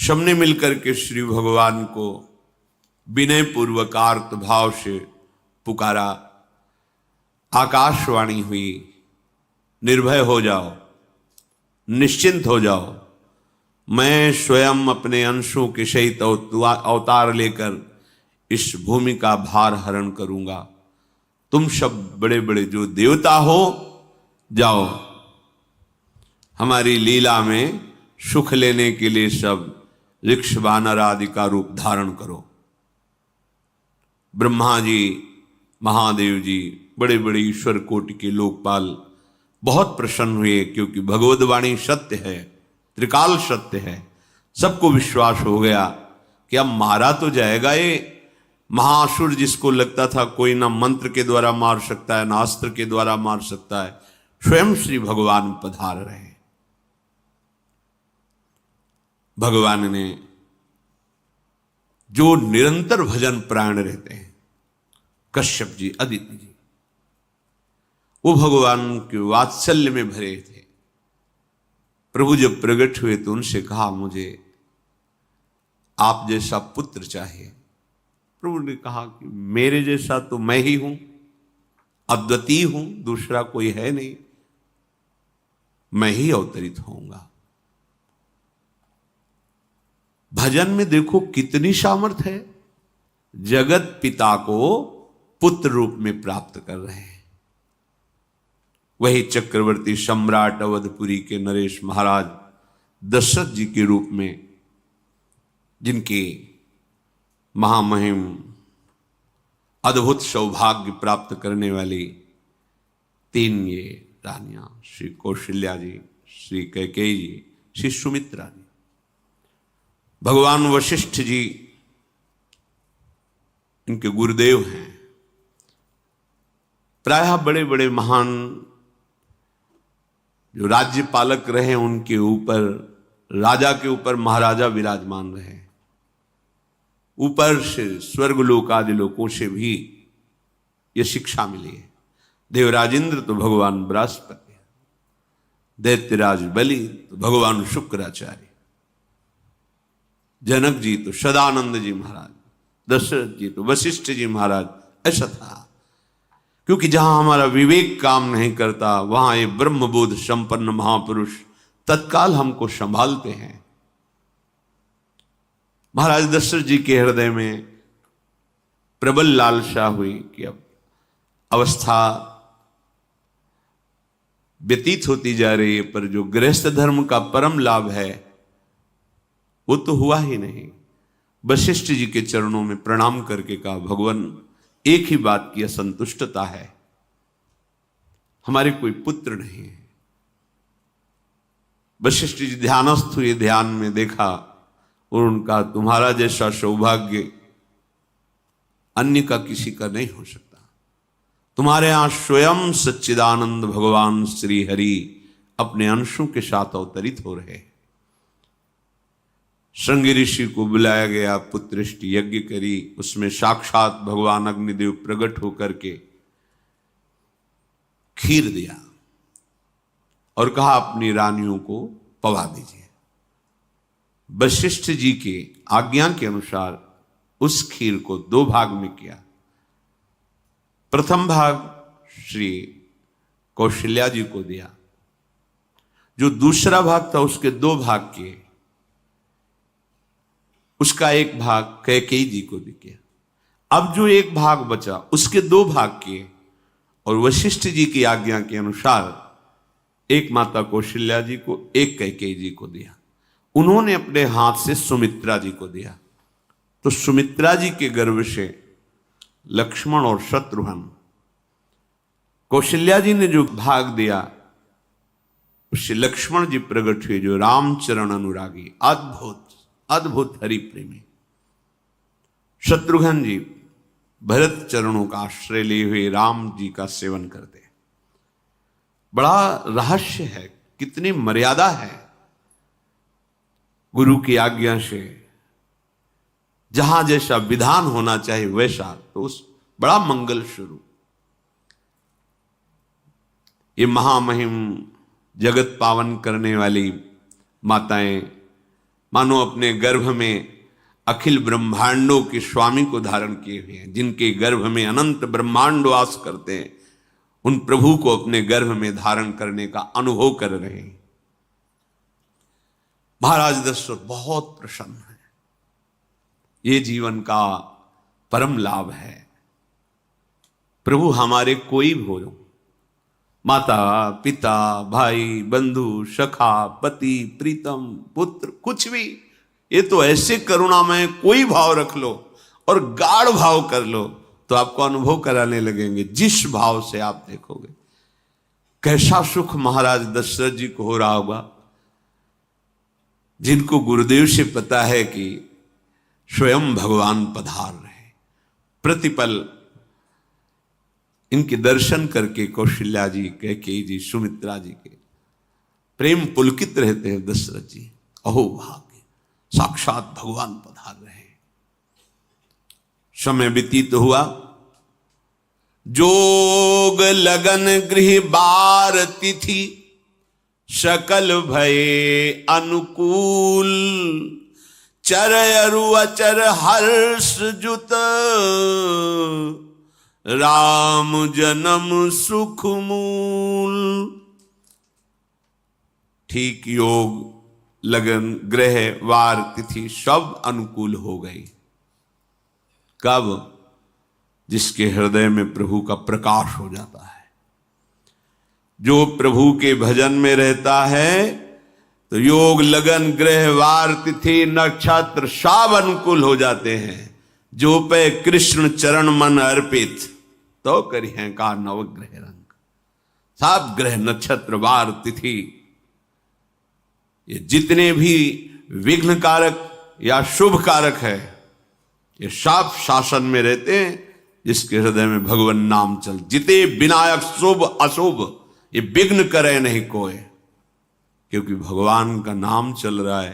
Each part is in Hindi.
सबने मिलकर के श्री भगवान को विनय पूर्वक आर्त भाव से पुकारा। आकाशवाणी हुई, निर्भय हो जाओ, निश्चिंत हो जाओ, मैं स्वयं अपने अंशों के सहित अवतार लेकर इस भूमि का भार हरण करूंगा। तुम सब बड़े बड़े जो देवता हो, जाओ हमारी लीला में सुख लेने के लिए सब ऋक्ष वानर आदि का रूप धारण करो। ब्रह्मा जी, महादेव जी, बड़े बड़े ईश्वर कोटि के लोकपाल बहुत प्रसन्न हुए, क्योंकि भगवद वाणी सत्य है, त्रिकाल सत्य है। सबको विश्वास हो गया कि अब मारा तो जाएगा ये महासुर, जिसको लगता था कोई ना मंत्र के द्वारा मार सकता है ना अस्त्र के द्वारा मार सकता है। स्वयं श्री भगवान पधार रहे। भगवान ने जो निरंतर भजन प्राण रहते हैं, कश्यप जी, अदिति जी, वो भगवान के वात्सल्य में भरे थे। प्रभु जब प्रकट हुए तो उनसे कहा, मुझे आप जैसा पुत्र चाहिए। प्रभु ने कहा कि मेरे जैसा तो मैं ही हूं, अद्वितीय हूं, दूसरा कोई है नहीं, मैं ही अवतरित होऊंगा। भजन में देखो कितनी सामर्थ्य है। जगत पिता को पुत्र रूप में प्राप्त कर रहे हैं। वही चक्रवर्ती सम्राट अवधपुरी के नरेश महाराज दशरथ जी के रूप में, जिनके महामहिम अद्भुत सौभाग्य प्राप्त करने वाली तीन ये रानियां, श्री कौशल्या जी, श्री कैकेयी जी, श्री सुमित्रा जी। भगवान वशिष्ठ जी इनके गुरुदेव हैं। प्रायः बड़े बड़े महान जो राज्य पालक रहे, उनके ऊपर, राजा के ऊपर महाराजा विराजमान रहे। ऊपर से स्वर्गलोक आदि लोकों से भी ये शिक्षा मिली है। देवराजेंद्र तो भगवान बृहस्पति, दैत्यराज बलि तो भगवान शुक्राचार्य, जनक जी तो सदानंद जी महाराज, दशरथ जी तो वशिष्ठ जी महाराज। ऐसा था, क्योंकि जहां हमारा विवेक काम नहीं करता, वहां ये ब्रह्मबोध संपन्न महापुरुष तत्काल हमको संभालते हैं। महाराज दशरथ जी के हृदय में प्रबल लालसा हुई कि अब अवस्था व्यतीत होती जा रही है, पर जो गृहस्थ धर्म का परम लाभ है वो तो हुआ ही नहीं। वशिष्ठ जी के चरणों में प्रणाम करके कहा, भगवान एक ही बात की असंतुष्टता है, हमारे कोई पुत्र नहीं है। वशिष्ठ जी ध्यानस्थ हुए, ध्यान में देखा और उनका, तुम्हारा जैसा सौभाग्य अन्य का किसी का नहीं हो सकता। तुम्हारे यहां स्वयं सच्चिदानंद भगवान श्री हरि अपने अंशों के साथ अवतरित हो रहे। श्रृंगी ऋषि को बुलाया गया, पुत्रष्टि यज्ञ करी, उसमें साक्षात भगवान अग्निदेव प्रकट होकर के खीर दिया और कहा अपनी रानियों को पवा दीजिए। वशिष्ठ जी के आज्ञा के अनुसार उस खीर को दो भाग में किया। प्रथम भाग श्री कौशल्या जी को दिया, जो दूसरा भाग था उसके दो भाग किए, उसका एक भाग कैकेयी जी को भी किया। अब जो एक भाग बचा उसके दो भाग किए और वशिष्ठ जी की आज्ञा के अनुसार एक माता कौशल्या जी को, एक कैकेयी जी को दिया। उन्होंने अपने हाथ से सुमित्रा जी को दिया। तो सुमित्रा जी के गर्भ से लक्ष्मण और शत्रुघ्न, कौशल्या जी ने जो भाग दिया उससे लक्ष्मण जी प्रकट हुए, जो रामचरण अनुरागी, अद्भुत अद्भुत हरि प्रेमी। शत्रुघ्न जी भरत चरणों का आश्रय लिए हुए राम जी का सेवन करते। बड़ा रहस्य है, कितनी मर्यादा है। गुरु की आज्ञा से जहां जैसा विधान होना चाहिए वैसा, तो उस बड़ा मंगल शुरू। ये महामहिम जगत पावन करने वाली माताएं मानो अपने गर्भ में अखिल ब्रह्मांडों के स्वामी को धारण किए हुए हैं, जिनके गर्भ में अनंत ब्रह्मांड वास करते हैं, उन प्रभु को अपने गर्भ में धारण करने का अनुभव कर रहे हैं। महाराज दशरथ बहुत प्रसन्न है। ये जीवन का परम लाभ है। प्रभु हमारे कोई भी हो, माता पिता भाई बंधु सखा पति प्रीतम पुत्र, कुछ भी, ये तो ऐसे करुणामय कोई भाव रख लो और गाढ़ भाव कर लो तो आपको अनुभव कराने लगेंगे। जिस भाव से आप देखोगे कैसा सुख महाराज दशरथ जी को हो रहा होगा, जिनको गुरुदेव से पता है कि स्वयं भगवान पधार रहे। प्रतिपल इनके दर्शन करके कौशल्या जी, कैकेयी जी, सुमित्रा जी के प्रेम पुलकित रहते हैं। दशरथ जी अहो भाग्य, साक्षात भगवान पधार रहे हैं। समय व्यतीत हुआ, जोग लगन गृह बार तिथि, सकल भये अनुकूल, चर अरु अचर हर्ष जुत, राम जन्म सुख मूल। ठीक योग लगन ग्रह वार तिथि सब अनुकूल हो गई। कब? जिसके हृदय में प्रभु का प्रकाश हो जाता है। जो प्रभु के भजन में रहता है तो योग लगन ग्रह वार तिथि नक्षत्र सब अनुकूल हो जाते हैं। जो पे कृष्ण चरण मन अर्पित, तो करी हैं का नवग्रह रंग। सब ग्रह नक्षत्र वार तिथि, ये जितने भी विघ्न कारक या शुभ कारक है, ये सब शासन में रहते हैं। जिसके हृदय में भगवान नाम चल, जिते विनायक शुभ अशुभ, ये विघ्न करे नहीं कोई, क्योंकि भगवान का नाम चल रहा है।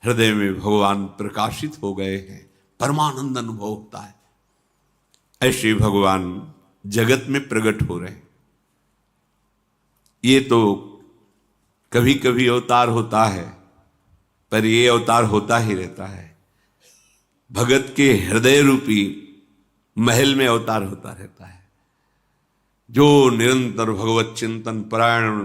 हृदय में भगवान प्रकाशित हो गए हैं, परमानंद अनुभव होता है। ऐसे भगवान जगत में प्रकट हो रहे हैं। ये तो कभी कभी अवतार होता है, पर ये अवतार होता ही रहता है। भगत के हृदय रूपी महल में अवतार होता रहता है। जो निरंतर भगवत चिंतन परायण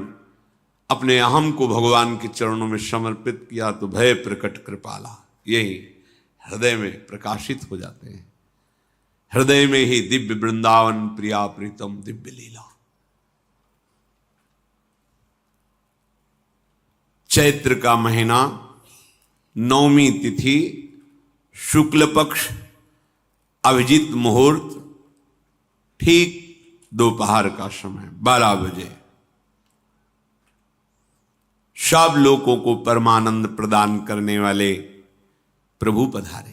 अपने अहम को भगवान के चरणों में समर्पित किया तो भय प्रकट कृपाला, यही हृदय में प्रकाशित हो जाते हैं। हृदय में ही दिव्य वृंदावन प्रिया प्रीतम दिव्य लीला। चैत्र का महीना, नवमी तिथि, शुक्ल पक्ष, अभिजीत मुहूर्त, ठीक दोपहर का समय 12 बजे। सब लोगों को परमानंद प्रदान करने वाले प्रभु पधारे।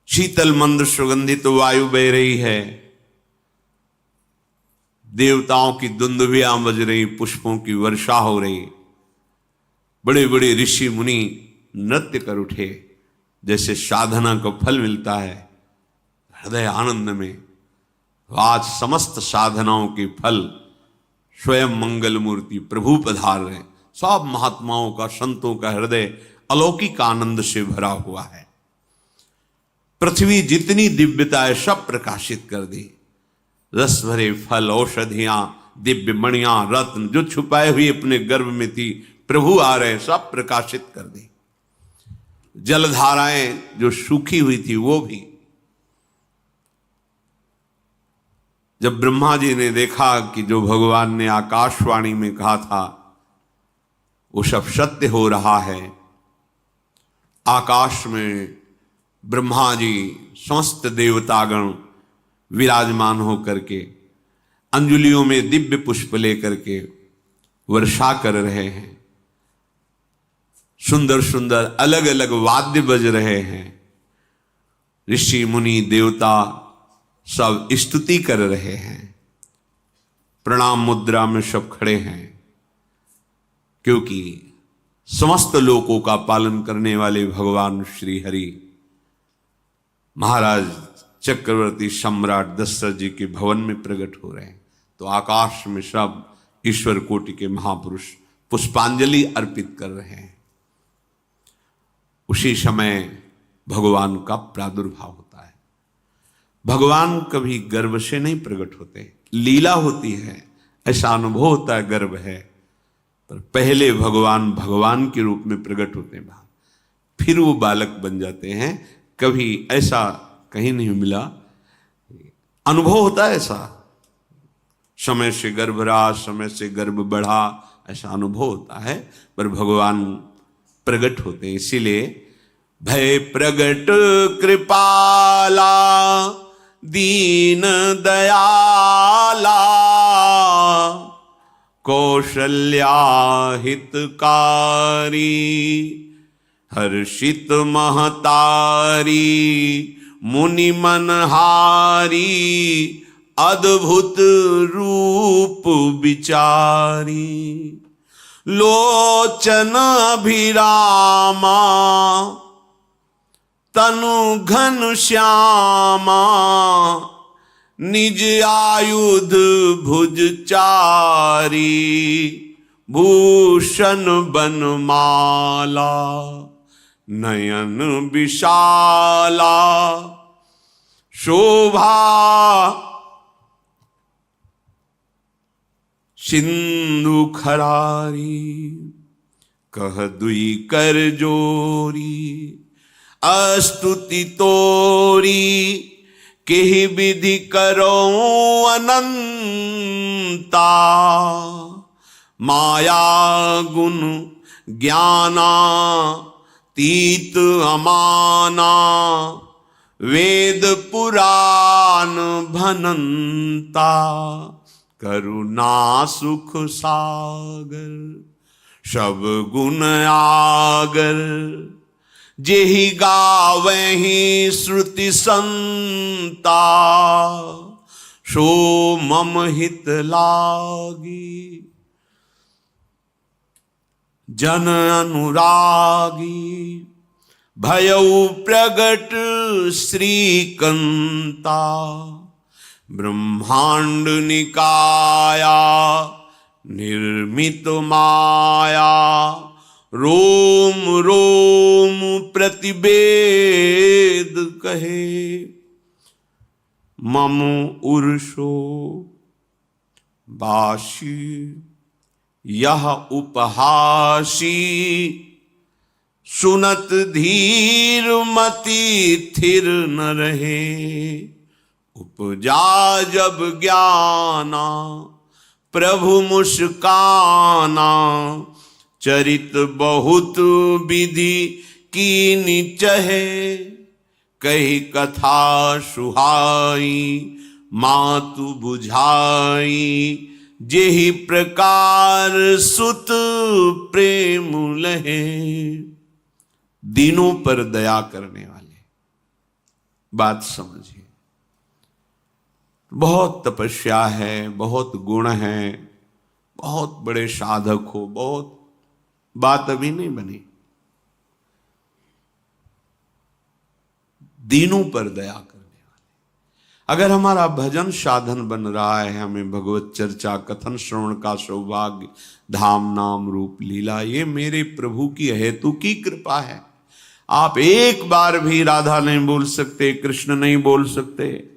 शीतल मंद सुगंधित वायु बह रही है, देवताओं की दुंदुभियां बज रही, पुष्पों की वर्षा हो रही। बड़े बड़े ऋषि मुनि नृत्य कर उठे, जैसे साधना को फल मिलता है। हृदय आनंद में आज समस्त साधनाओं के फल स्वयं मंगल मूर्ति प्रभु पधार रहे। सब महात्माओं का, संतों का हृदय अलौकिक आनंद से भरा हुआ है। पृथ्वी जितनी दिव्यता है सब प्रकाशित कर दी। रस भरे फल, औषधियां, दिव्य मणियां, रत्न जो छुपाए हुए अपने गर्भ में थी, प्रभु आ रहे, सब प्रकाशित कर दी। जलधाराएं जो सूखी हुई थी वो भी। जब ब्रह्मा जी ने देखा कि जो भगवान ने आकाशवाणी में कहा था वो सब सत्य हो रहा है, आकाश में ब्रह्मा जी समस्त देवतागण विराजमान होकर के अंजलियों में दिव्य पुष्प लेकर के वर्षा कर रहे हैं। सुंदर सुंदर अलग अलग वाद्य बज रहे हैं। ऋषि मुनि देवता सब स्तुति कर रहे हैं। प्रणाम मुद्रा में सब खड़े हैं, क्योंकि समस्त लोकों का पालन करने वाले भगवान श्री हरि महाराज चक्रवर्ती सम्राट दशरथ जी के भवन में प्रकट हो रहे हैं। तो आकाश में सब ईश्वर कोटि के महापुरुष पुष्पांजलि अर्पित कर रहे हैं। उसी समय भगवान का प्रादुर्भाव होता है। भगवान कभी गर्भ से नहीं प्रकट होते, लीला होती है, ऐसा अनुभव होता है गर्भ है, पर पहले भगवान भगवान के रूप में प्रकट होते हैं, फिर वो बालक बन जाते हैं। कभी ऐसा कहीं नहीं मिला, अनुभव होता है ऐसा, समय से गर्भ रहा, समय से गर्भ बढ़ा, ऐसा अनुभव होता है, पर भगवान प्रकट होते हैं। इसीलिए भय प्रगट कृपाला दीन दयाला कौशल्या हितकारी हर्षित महतारी मुनि मनहारी अद्भुत रूप विचारी लोचन अभिरामा तनु घन श्यामा निज आयुध भुज चारी भूषण बनमाला नयन विशाला शोभा सिंधु खरारी कह दुई कर जोरी अस्तुति तोरी केहि विधि करो अनंता माया गुण ज्ञाना तीत अमाना वेद पुराण भनंता करुणा सुख सागर सब गुण आगर जेहि गावहि श्रुति संता सो मम हित लागी जन अनुरागी भयउ प्रगट श्रीकंता ब्रह्मांड निकाया निर्मित माया रोम रोम प्रतिवेद कहे मम उर्षो बाशी यह उपहासी सुनत धीर मति थिर न रहे उपजा जब ज्ञाना प्रभु मुस्काना चरित बहुत विधि कीनि चहे कही कथा सुहाई मातु बुझाई जेहि प्रकार सुत प्रेम लहे दीनों पर दया करने वाले। बात समझिए, बहुत तपस्या है, बहुत गुण है, बहुत बड़े साधक हो, बहुत बात अभी नहीं बनी। दीनों पर दया करने वाले। अगर हमारा भजन साधन बन रहा है, हमें भगवत चर्चा कथन श्रवण का सौभाग्य, धाम नाम रूप लीला, ये मेरे प्रभु की हेतु की कृपा है। आप एक बार भी राधा नहीं बोल सकते, कृष्ण नहीं बोल सकते,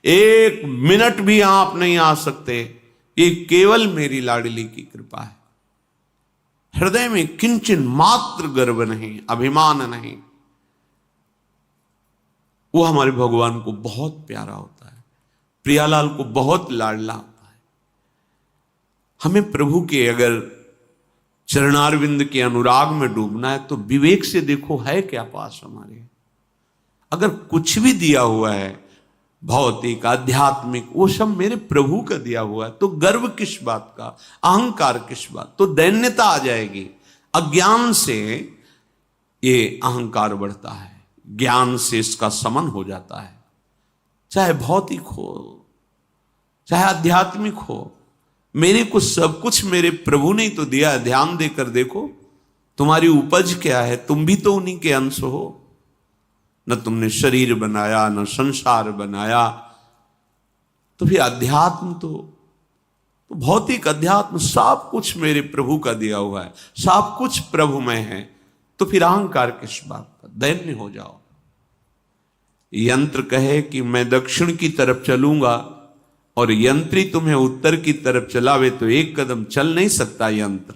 एक मिनट भी आप नहीं आ सकते, ये केवल मेरी लाडली की कृपा है। हृदय में किंचन मात्र गर्व नहीं, अभिमान नहीं, वो हमारे भगवान को बहुत प्यारा होता है, प्रियालाल को बहुत लाडला होता है। हमें प्रभु के अगर चरणारविंद के अनुराग में डूबना है तो विवेक से देखो है क्या पास हमारे। अगर कुछ भी दिया हुआ है भौतिक आध्यात्मिक, वो सब मेरे प्रभु का दिया हुआ है, तो गर्व किस बात का, अहंकार किस बात, तो दैन्यता आ जाएगी। अज्ञान से ये अहंकार बढ़ता है, ज्ञान से इसका समन हो जाता है। चाहे भौतिक हो चाहे आध्यात्मिक हो, मेरे को सब कुछ मेरे प्रभु ने तो दिया है। ध्यान देकर देखो तुम्हारी उपज क्या है, तुम भी तो उन्हीं के अंश हो। न तुमने शरीर बनाया, न संसार बनाया, तो फिर अध्यात्म तो भौतिक अध्यात्म सब कुछ मेरे प्रभु का दिया हुआ है, सब कुछ प्रभु में है। तो फिर अहंकार किस बात का, दैन्य हो जाओ। यंत्र कहे कि मैं दक्षिण की तरफ चलूंगा और यंत्री तुम्हें उत्तर की तरफ चलावे तो एक कदम चल नहीं सकता यंत्र,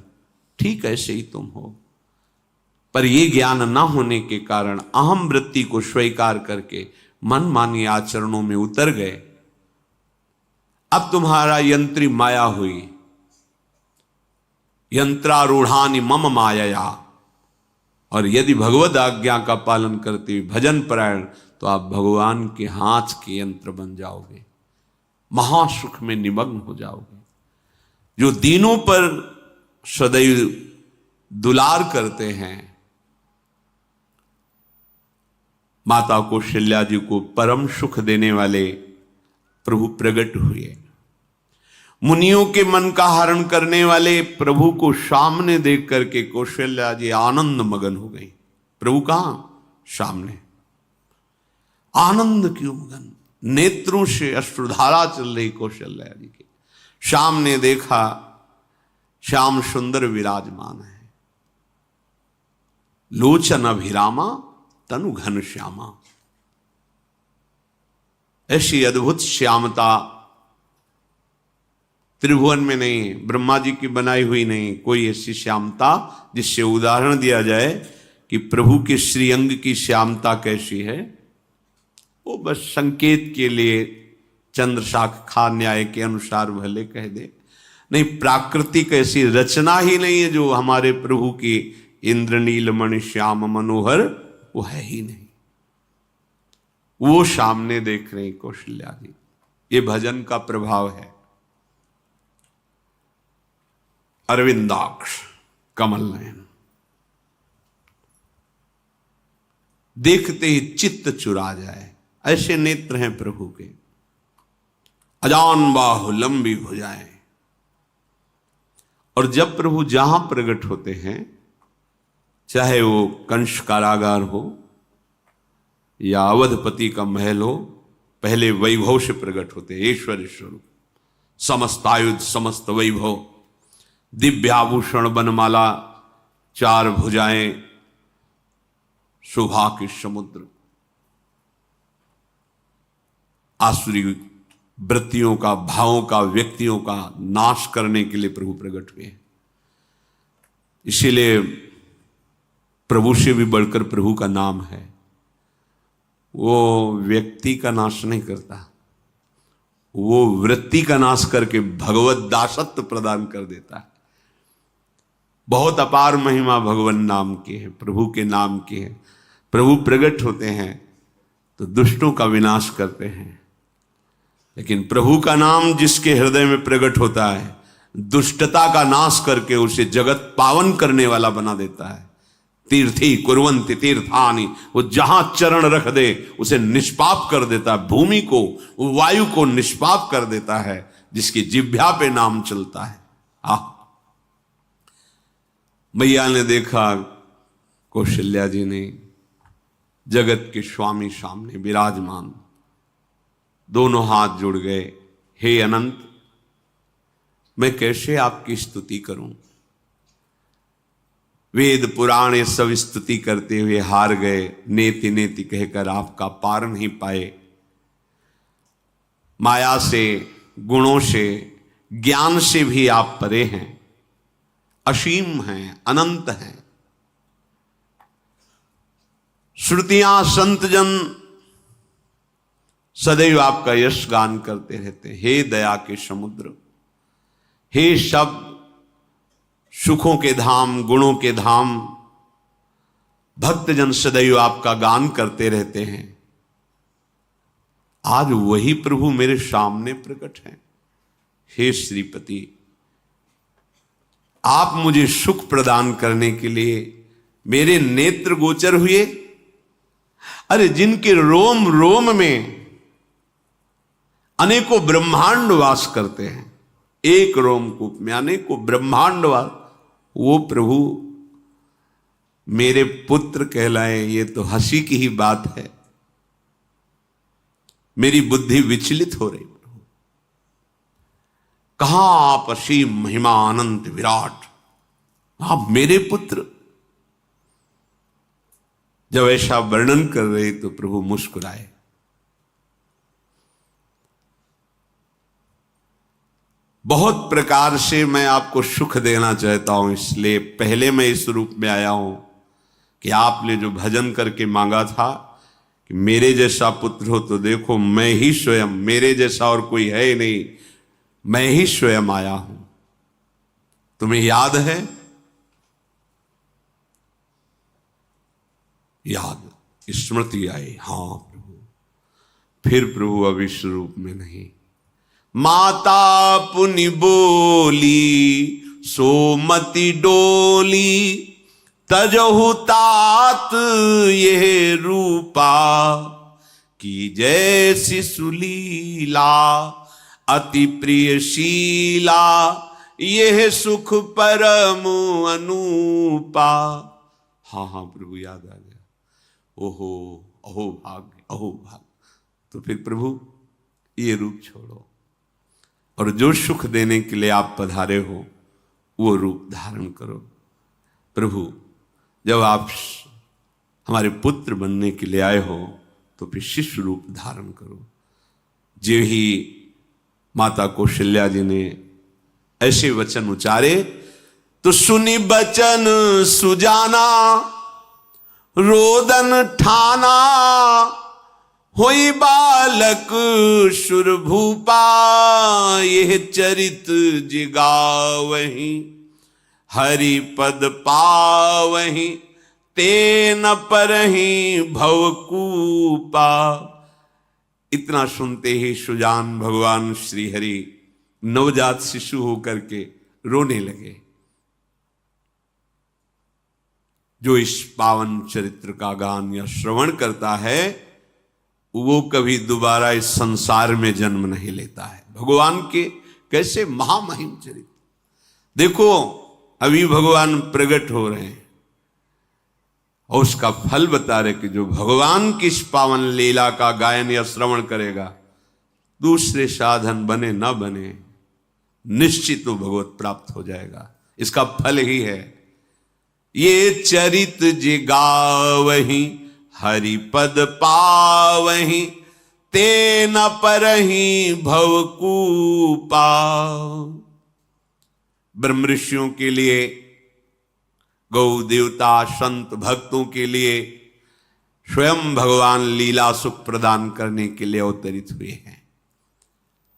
ठीक ऐसे ही तुम हो। पर यह ज्ञान ना होने के कारण अहम वृत्ति को स्वीकार करके मनमानी आचरणों में उतर गए। अब तुम्हारा यंत्री माया हुई, यंत्रारूढ़ानि मम मायया। और यदि भगवद आज्ञा का पालन करते हुए भजन परायण, तो आप भगवान के हाथ के यंत्र बन जाओगे, महासुख में निमग्न हो जाओगे। जो दीनों पर सदैव दुलार करते हैं, माता कौशल्या जी को परम सुख देने वाले प्रभु प्रकट हुए। मुनियों के मन का हरण करने वाले प्रभु को सामने देख करके कौशल्या जी आनंद मगन हो गई। प्रभु कहां? सामने। आनंद क्यों मगन? नेत्रों से अश्रुधारा चल रही कौशल्या जी के सामने देखा, श्याम सुंदर विराजमान है, लोचन अभिरामा तनु घन श्यामा। ऐसी अद्भुत श्यामता त्रिभुवन में नहीं, ब्रह्मा जी की बनाई हुई नहीं कोई ऐसी श्यामता जिससे उदाहरण दिया जाए कि प्रभु के श्रीअंग की श्यामता कैसी है। वो बस संकेत के लिए चंद्र शाखा न्याय के अनुसार भले कह दे, नहीं प्राकृतिक ऐसी रचना ही नहीं है जो हमारे प्रभु की इंद्रनील मणि श्याम मनोहर, वो है ही नहीं। वो सामने देख रहे कौशल्या जी। ये भजन का प्रभाव है। अरविंदाक्ष कमल नयन, देखते ही चित्त चुरा जाए, ऐसे नेत्र हैं प्रभु के। अजान बाहु लंबी भुजाएं। और जब प्रभु जहां प्रकट होते हैं, चाहे वो कंस कारागार हो या अवधपति का महल हो, पहले वैभव से प्रकट होते हैं। ऐश्वर्य स्वरूप, समस्त आयुध, समस्त वैभव, दिव्याभूषण, बनमाला, चार भुजाएं, शोभा के समुद्र, आसुरी वृत्तियों का, भावों का, व्यक्तियों का नाश करने के लिए प्रभु प्रकट हुए। इसीलिए प्रभु से भी बढ़कर प्रभु का नाम है। वो व्यक्ति का नाश नहीं करता, वो वृत्ति का नाश करके भगवत दासत्व प्रदान कर देता है। बहुत अपार महिमा भगवान नाम की है, प्रभु के नाम की है। प्रभु प्रकट होते हैं तो दुष्टों का विनाश करते हैं, लेकिन प्रभु का नाम जिसके हृदय में प्रकट होता है, दुष्टता का नाश करके उसे जगत पावन करने वाला बना देता है। तीर्थी कुर्वन्ति तीर्थानि, वो जहां चरण रख दे उसे निष्पाप कर देता है। भूमि को, वायु को निष्पाप कर देता है जिसकी जिह्वा पे नाम चलता है। मैया ने देखा, कौशल्या जी ने, जगत के स्वामी सामने विराजमान, दोनों हाथ जुड़ गए। हे अनंत, मैं कैसे आपकी स्तुति करूं? वेद पुराण ये सब स्तुति करते हुए हार गए। नेति नेति कहकर आपका पार नहीं पाए। माया से, गुणों से, ज्ञान से भी आप परे हैं, असीम हैं, अनंत हैं। श्रुतियां, संतजन सदैव आपका यश गान करते रहते हैं। हे दया के समुद्र, हे शब्द, सुखों के धाम, गुणों के धाम, भक्तजन सदैव आपका गान करते रहते हैं। आज वही प्रभु मेरे सामने प्रकट हैं। हे श्रीपति, आप मुझे सुख प्रदान करने के लिए मेरे नेत्र गोचर हुए। अरे जिनके रोम रोम में अनेकों ब्रह्मांड वास करते हैं, एक रोमकूप में अनेकों ब्रह्मांड वास, वो प्रभु मेरे पुत्र कहलाए, ये तो हंसी की ही बात है। मेरी बुद्धि विचलित हो रही। प्रभु कहां आप असीम महिमा अनंत विराट, आप मेरे पुत्र, जब ऐसा वर्णन कर रहे तो प्रभु मुस्कुराए। बहुत प्रकार से मैं आपको सुख देना चाहता हूं, इसलिए पहले मैं इस रूप में आया हूं कि आपने जो भजन करके मांगा था कि मेरे जैसा पुत्र हो, तो देखो मैं ही स्वयं, मेरे जैसा और कोई है ही नहीं, मैं ही स्वयं आया हूं। तुम्हें याद है? याद, स्मृति आई। हाँ प्रभु। फिर प्रभु अब इस रूप में नहीं। माता पुनि बोली सोमति डोली, तजहु तात ये रूपा, की जैसी सुलीला अति प्रियशीला, यह सुख परम अनूपा। हाँ हाँ प्रभु याद आ गया। ओहो अहो भाग्य, अहो भाग्य। तो फिर प्रभु ये रूप छोड़ो और जो सुख देने के लिए आप पधारे हो वो रूप धारण करो। प्रभु जब आप हमारे पुत्र बनने के लिए आए हो तो फिर शिष्य रूप धारण करो। जो ही माता कौशल्या जी ने ऐसे वचन उचारे तो सुनी बचन सुजाना, रोदन ठाना, होई बालक सुरभूपा, यह चरित जिगावहि, हरि पद पावहि, ते न परहि भवकूपा। इतना सुनते ही सुजान भगवान श्री हरि नवजात शिशु होकर के रोने लगे। जो इस पावन चरित्र का गान या श्रवण करता है वो कभी दोबारा इस संसार में जन्म नहीं लेता है। भगवान के कैसे महामहिम चरित्र देखो, अभी भगवान प्रकट हो रहे हैं और उसका फल बता रहे कि जो भगवान की इस पावन लीला का गायन या श्रवण करेगा, दूसरे साधन बने ना बने, निश्चित वो भगवत प्राप्त हो जाएगा। इसका फल ही है ये चरित जिगावहि, हरि पद पावहि, ते न परहि भवकूपा। ब्रह्म ऋषियों के लिए, गौ देवता संत भक्तों के लिए स्वयं भगवान लीला सुख प्रदान करने के लिए अवतरित हुए हैं।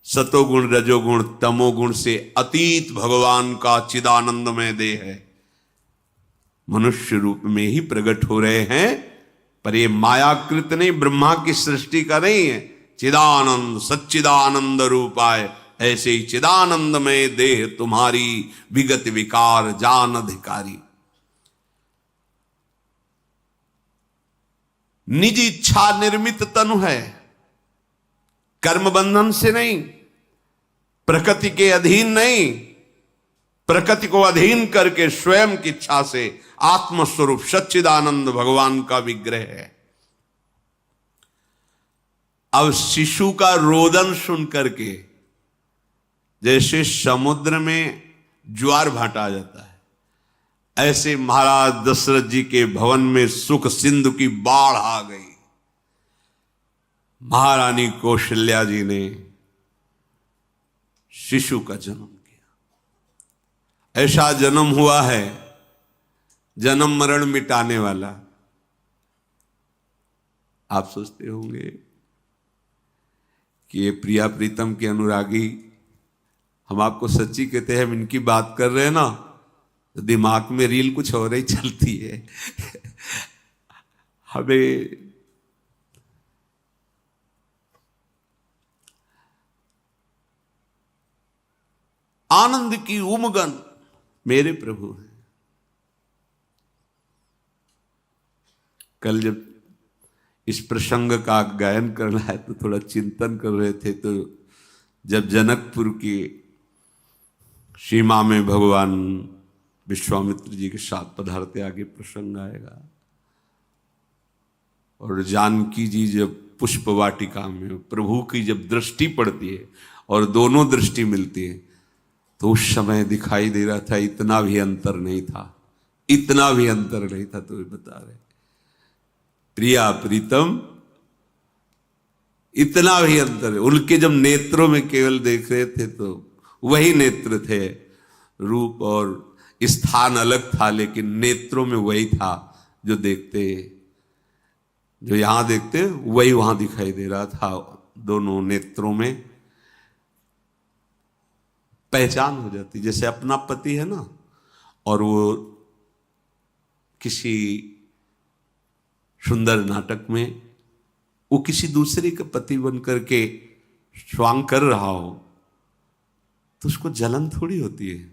सतोगुण रजोगुण तमोगुण से अतीत भगवान का चिदानंदमय देह है, मनुष्य रूप में ही प्रकट हो रहे हैं। पर ये मायाकृत नहीं, ब्रह्मा की सृष्टि का नहीं है। चिदानंद सच्चिदानंद रूपाय, ऐसे ही चिदानंद में देह तुम्हारी, विगत विकार जान अधिकारी। निज इच्छा निर्मित तनु है, कर्म बंधन से नहीं, प्रकृति के अधीन नहीं, प्रकृति को अधीन करके स्वयं की इच्छा से आत्मस्वरूप सच्चिदानंद भगवान का विग्रह है। अब शिशु का रोदन सुन करके जैसे समुद्र में ज्वार भाटा आ जाता है, ऐसे महाराज दशरथ जी के भवन में सुख सिंधु की बाढ़ आ गई। महारानी कौशल्या जी ने शिशु का जन्म किया। ऐसा जन्म हुआ है जन्म मरण मिटाने वाला। आप सोचते होंगे कि ये प्रिया प्रीतम के अनुरागी, हम आपको सच्ची कहते हैं, हम इनकी बात कर रहे हैं ना तो दिमाग में रील कुछ और ही चलती है। हमें आनंद की उमगन मेरे प्रभु हैं। कल जब इस प्रसंग का गायन करना है तो थोड़ा चिंतन कर रहे थे, तो जब जनकपुर की सीमा में भगवान विश्वामित्र जी के साथ पधारते, आगे प्रसंग आएगा, और जानकी जी जब पुष्प वाटिका में प्रभु की जब दृष्टि पड़ती है और दोनों दृष्टि मिलती है, तो उस समय दिखाई दे रहा था इतना भी अंतर नहीं था, इतना भी अंतर नहीं था। तो बता रहे प्रिया प्रीतम, इतना भी अंतर है। उनके जब नेत्रों में केवल देख रहे थे तो वही नेत्र थे, रूप और स्थान अलग था, लेकिन नेत्रों में वही था जो देखते, जो यहां देखते वही वहां दिखाई दे रहा था। दोनों नेत्रों में पहचान हो जाती, जैसे अपना पति है ना, और वो किसी सुंदर नाटक में वो किसी दूसरे का पति बन करके स्वांग कर रहा हो तो उसको जलन थोड़ी होती है,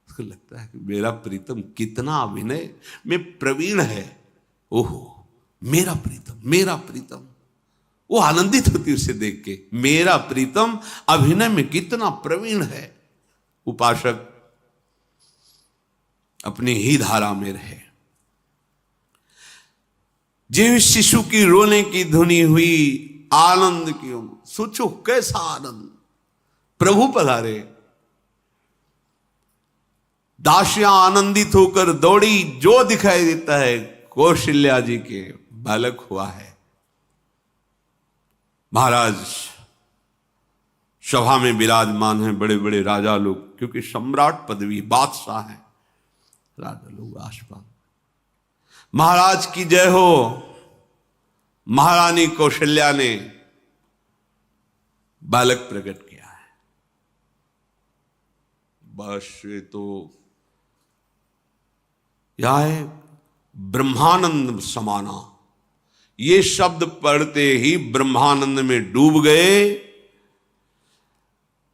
उसको लगता है कि मेरा प्रीतम कितना अभिनय में प्रवीण है, ओहो मेरा प्रीतम, मेरा प्रीतम। वो आनंदित होती उसे देख के, मेरा प्रीतम अभिनय में कितना प्रवीण है। उपासक अपनी ही धारा में रहे। जिस शिशु की रोने की धुनी हुई आनंद की, सोचो कैसा आनंद, प्रभु पधारे। दासियां आनंदित होकर दौड़ी, जो दिखाई देता है कौशल्या जी के बालक हुआ है। महाराज सभा में विराजमान हैं, बड़े बड़े राजा लोग, क्योंकि सम्राट पदवी, बादशाह है, राजा लोग आसपास। महाराज की जय हो। महारानी कौशल्या ने बालक प्रकट किया है। बस ये तो यह है ब्रह्मानंद समाना। ये शब्द पढ़ते ही ब्रह्मानंद में डूब गए,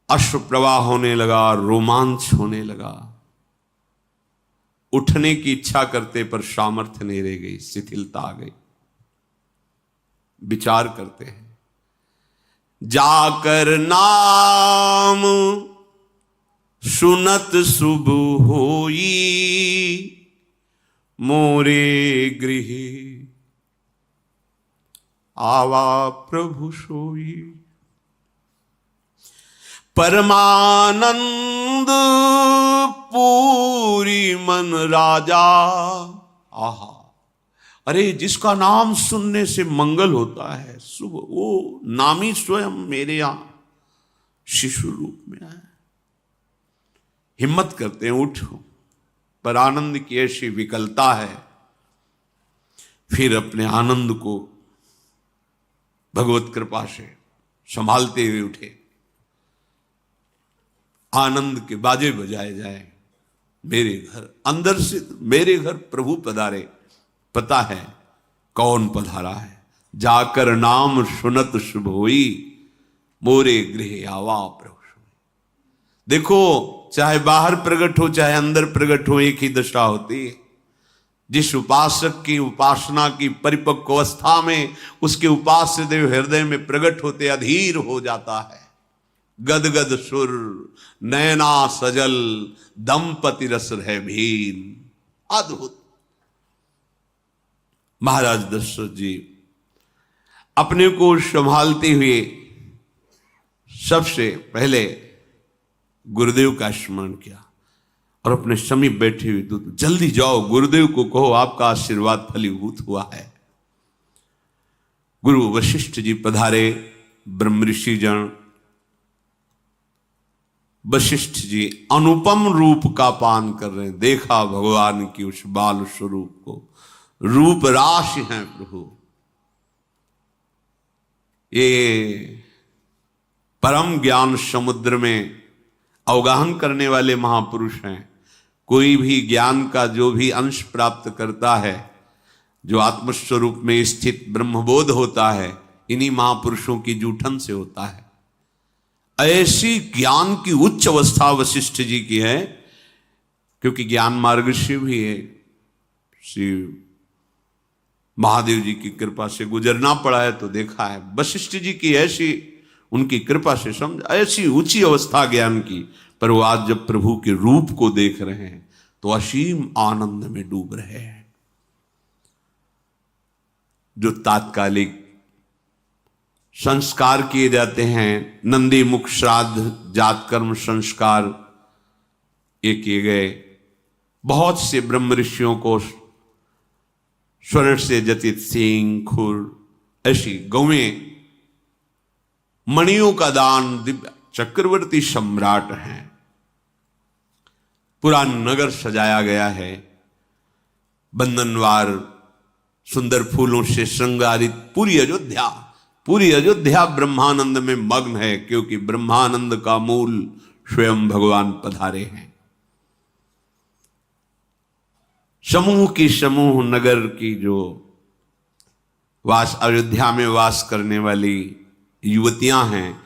अश्रु प्रवाह होने लगा, रोमांच होने लगा। उठने की इच्छा करते पर सामर्थ्य नहीं रह गई, शिथिलता आ गई। विचार करते हैं, जाकर नाम सुनत शुभ होई, मोरे गृह आवा प्रभु सोई। परमानंद पूरी मन राजा। आहा, अरे जिसका नाम सुनने से मंगल होता है, शुभ, वो नामी स्वयं मेरे यहां शिशु रूप में आए। हिम्मत करते हैं, उठो, पर आनंद की ऐसी विकलता है, फिर अपने आनंद को भगवत कृपा से संभालते हुए उठे। आनंद के बाजे बजाए जाए, मेरे घर, अंदर से मेरे घर प्रभु पधारे। पता है कौन पधारा है, जाकर नाम सुनत शुभ होई, मोरे गृह आवा प्रभु सोई। देखो, चाहे बाहर प्रकट हो चाहे अंदर प्रकट हो, एक ही दशा होती है। जिस उपासक की उपासना की परिपक्व अवस्था में उसके उपास्य देव हृदय में प्रकट होते अधीर हो जाता है। गदगद सुर नैना सजल, दंपति रस है भीन। अद्भुत। महाराज दशरथ जी अपने को संभालते हुए सबसे पहले गुरुदेव का स्मरण किया और अपने समीप बैठे हुए दूत, जल्दी जाओ गुरुदेव को कहो आपका आशीर्वाद फलीभूत हुआ है। गुरु वशिष्ठ जी पधारे। ब्रह्म ऋषि जन वशिष्ठ जी अनुपम रूप का पान कर रहे हैं। देखा भगवान की उस बाल स्वरूप को, रूप राशि हैं प्रभु। ये परम ज्ञान समुद्र में अवगाहन करने वाले महापुरुष हैं। कोई भी ज्ञान का जो भी अंश प्राप्त करता है, जो आत्मस्वरूप में स्थित ब्रह्मबोध होता है, इन्हीं महापुरुषों की जूठन से होता है। ऐसी ज्ञान की उच्च अवस्था वशिष्ठ जी की है, क्योंकि ज्ञान मार्ग से भी है, श्री महादेव जी की कृपा से गुजरना पड़ा है तो देखा है। वशिष्ठ जी की ऐसी, उनकी कृपा से समझ, ऐसी ऊंची अवस्था ज्ञान की, पर वो आज जब प्रभु के रूप को देख रहे हैं तो असीम आनंद में डूब रहे हैं। जो तात्कालिक संस्कार किए जाते हैं, नंदी मुख श्राद्ध जात कर्म संस्कार ये किए गए। बहुत से ब्रह्म ऋषियों को स्वर्ण से जटित सींग खुर ऐसी गौएं, मणियों का दान, दिव्य चक्रवर्ती सम्राट हैं। पूरा नगर सजाया गया है, बंधनवार सुंदर फूलों से श्रृंगारित पूरी अयोध्या ब्रह्मानंद में मग्न है, क्योंकि ब्रह्मानंद का मूल स्वयं भगवान पधारे हैं। समूह नगर की जो अयोध्या में वास करने वाली युवतियां हैं,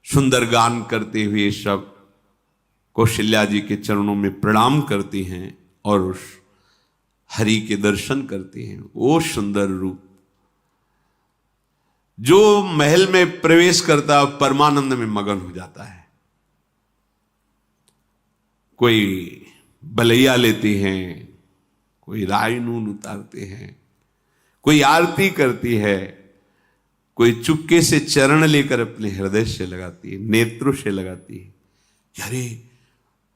सुंदर गान करते हुए सब कौशल्या जी के चरणों में प्रणाम करती हैं और उस हरि के दर्शन करती हैं। वो सुंदर रूप जो महल में प्रवेश करता परमानंद में मगन हो जाता है। कोई बलैया लेती हैं, कोई राय नून उतारते हैं, कोई आरती करती है, कोई चुपके से चरण लेकर अपने हृदय से लगाती है, नेत्रों से लगाती है। अरे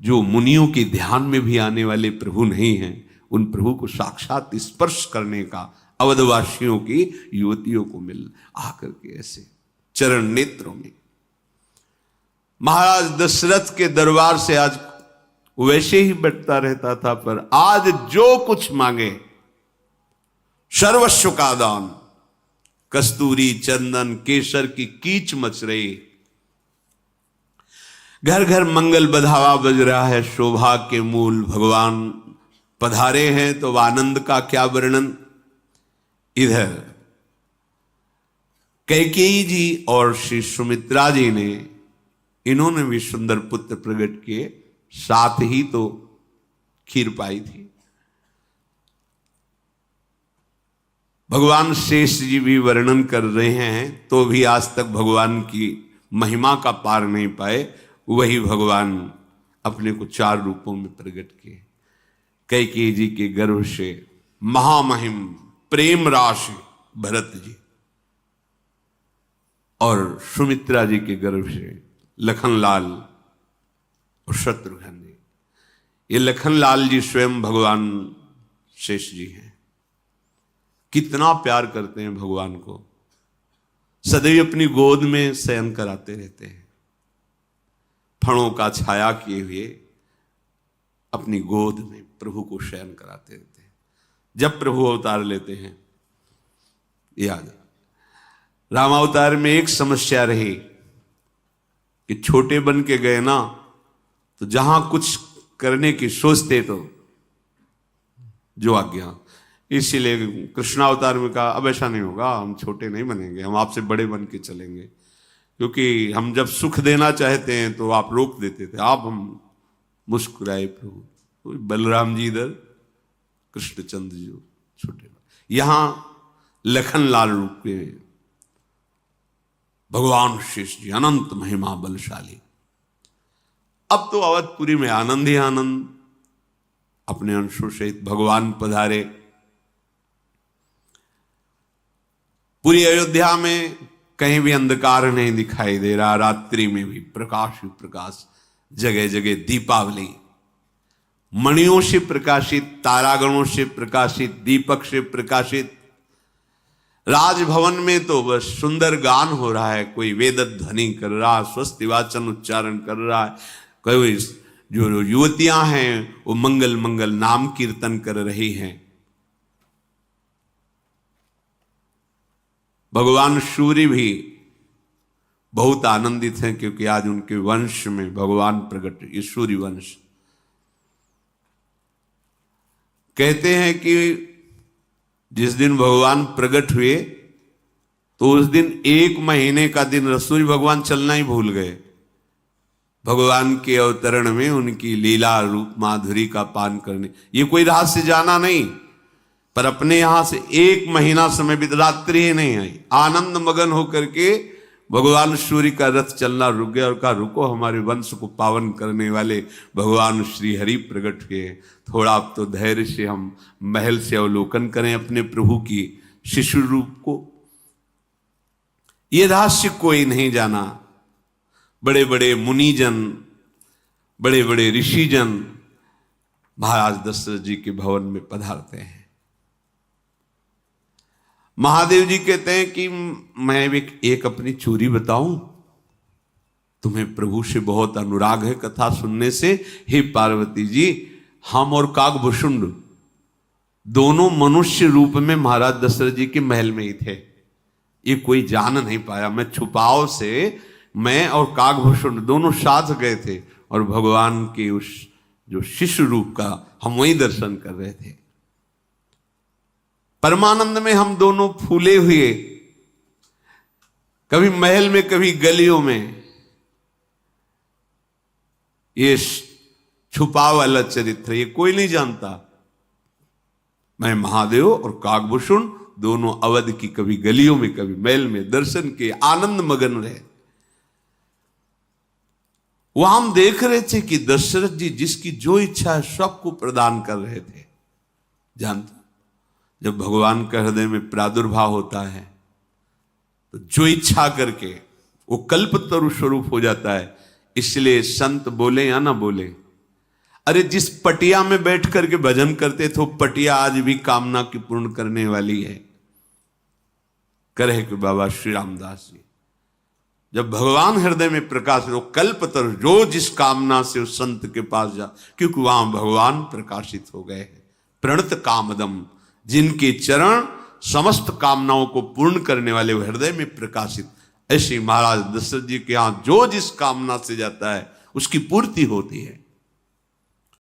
जो मुनियों के ध्यान में भी आने वाले प्रभु नहीं हैं, उन प्रभु को साक्षात स्पर्श करने का अवधवासियों की युवतियों को मिल आकर के ऐसे चरण नेत्रों में। महाराज दशरथ के दरबार से आज वैसे ही बटता रहता था, पर आज जो कुछ मांगे सर्वस्व का दान, कस्तूरी चंदन केसर की कीच मच रही, घर घर मंगल बधावा बज रहा है। शोभा के मूल भगवान पधारे हैं, तो आनंद का क्या वर्णन। इधर कैकेयी जी और श्री सुमित्रा जी ने, इन्होंने भी सुंदर पुत्र प्रकट किए, साथ ही तो खीर पाई थी। भगवान शेष जी भी वर्णन कर रहे हैं, तो भी आज तक भगवान की महिमा का पार नहीं पाए। वही भगवान अपने को 4 रूपों में प्रकट किए। कैकेयी जी के गर्भ से महामहिम प्रेम राशि भरत जी, और सुमित्रा जी के गर्भ से लखनलाल और शत्रुघ्न जी। ये लखनलाल जी स्वयं भगवान शेष जी हैं। कितना प्यार करते हैं भगवान को, सदैव अपनी गोद में शयन कराते रहते हैं, फणों का छाया किए हुए अपनी गोद में प्रभु को शयन कराते रहते हैं। जब प्रभु अवतार लेते हैं, याद रामावतार में एक समस्या रही कि छोटे बन के गए ना, तो जहां कुछ करने की सोचते तो जो आज्ञा, इसीलिए कृष्णावतार में कहा अब ऐसा नहीं होगा, हम छोटे नहीं बनेंगे, हम आपसे बड़े बन के चलेंगे, क्योंकि हम जब सुख देना चाहते हैं तो आप रोक देते थे। आप हम मुस्कुराए प्रभु। बलराम जी इधर, कृष्णचंद्र जी छोटे, यहां लखनलाल रूप के भगवान शेष जी अनंत महिमा बलशाली। अब तो अवधपुरी में आनंद ही आनंद, अपने अंशों सहित भगवान पधारे। पूरी अयोध्या में कहीं भी अंधकार नहीं दिखाई दे रहा, रात्रि में भी प्रकाश ही प्रकाश, जगह जगह दीपावली, मणियों से प्रकाशित, तारागणों से प्रकाशित, दीपक से प्रकाशित। राजभवन में तो बस सुंदर गान हो रहा है, कोई वेद ध्वनि कर रहा है, स्वस्ति वाचन उच्चारण कर रहा है, कोई जो युवतियां हैं वो मंगल मंगल नाम कीर्तन कर रही हैं। भगवान सूर्य भी बहुत आनंदित हैं, क्योंकि आज उनके वंश में भगवान प्रकट, ये सूर्य वंश। कहते हैं कि जिस दिन भगवान प्रकट हुए तो उस दिन 1 महीने का दिन सूर्य भगवान चलना ही भूल गए। भगवान के अवतरण में उनकी लीला रूप माधुरी का पान करने, ये कोई रात से जाना नहीं, पर अपने यहां से 1 महीना समय बीत, रात्रि ही नहीं आई, आनंद मगन होकर के भगवान सूर्य का रथ चलना रुक गया और कहा रुको, हमारे वंश को पावन करने वाले भगवान श्री हरि प्रकट हुए, थोड़ा अब तो धैर्य से हम महल से अवलोकन करें अपने प्रभु की शिशु रूप को। ये रहस्य कोई नहीं जाना। बड़े बड़े मुनिजन, बड़े बड़े ऋषिजन महाराज दशरथ जी के भवन में पधारते हैं। महादेव जी कहते हैं कि मैं एक अपनी चोरी बताऊं, तुम्हें प्रभु से बहुत अनुराग है कथा सुनने से। हे पार्वती जी, हम और काकभूषुंड दोनों मनुष्य रूप में महाराज दशरथ जी के महल में ही थे। ये कोई जान नहीं पाया। मैं छुपाव से, मैं और काकभूषुंड दोनों साथ गए थे और भगवान के उस जो शिशु रूप का हम वही दर्शन कर रहे थे। परमानंद में हम दोनों फूले हुए, कभी महल में कभी गलियों में। ये छुपा वाला चरित्र ये कोई नहीं जानता। मैं महादेव और काकभूषुंड दोनों अवध की कभी गलियों में कभी महल में दर्शन के आनंद मगन रहे। वहां हम देख रहे थे कि दशरथ जी जिसकी जो इच्छा है सबको प्रदान कर रहे थे। जानते, जब भगवान का हृदय में प्रादुर्भाव होता है तो जो इच्छा करके वो कल्पतरु स्वरूप हो जाता है। इसलिए संत बोले या ना बोले, अरे जिस पटिया में बैठ करके भजन करते थे, पटिया आज भी कामना की पूर्ण करने वाली है। करे कि बाबा श्री रामदास जी, जब भगवान हृदय में प्रकाश हो, कल्पतरु जो जिस कामना से उस संत के पास जा, क्योंकि वहां भगवान प्रकाशित हो गए हैं। प्रणत कामदम, जिनके चरण समस्त कामनाओं को पूर्ण करने वाले हृदय में प्रकाशित। ऐसे महाराज दशरथ जी के यहां जो जिस कामना से जाता है उसकी पूर्ति होती है।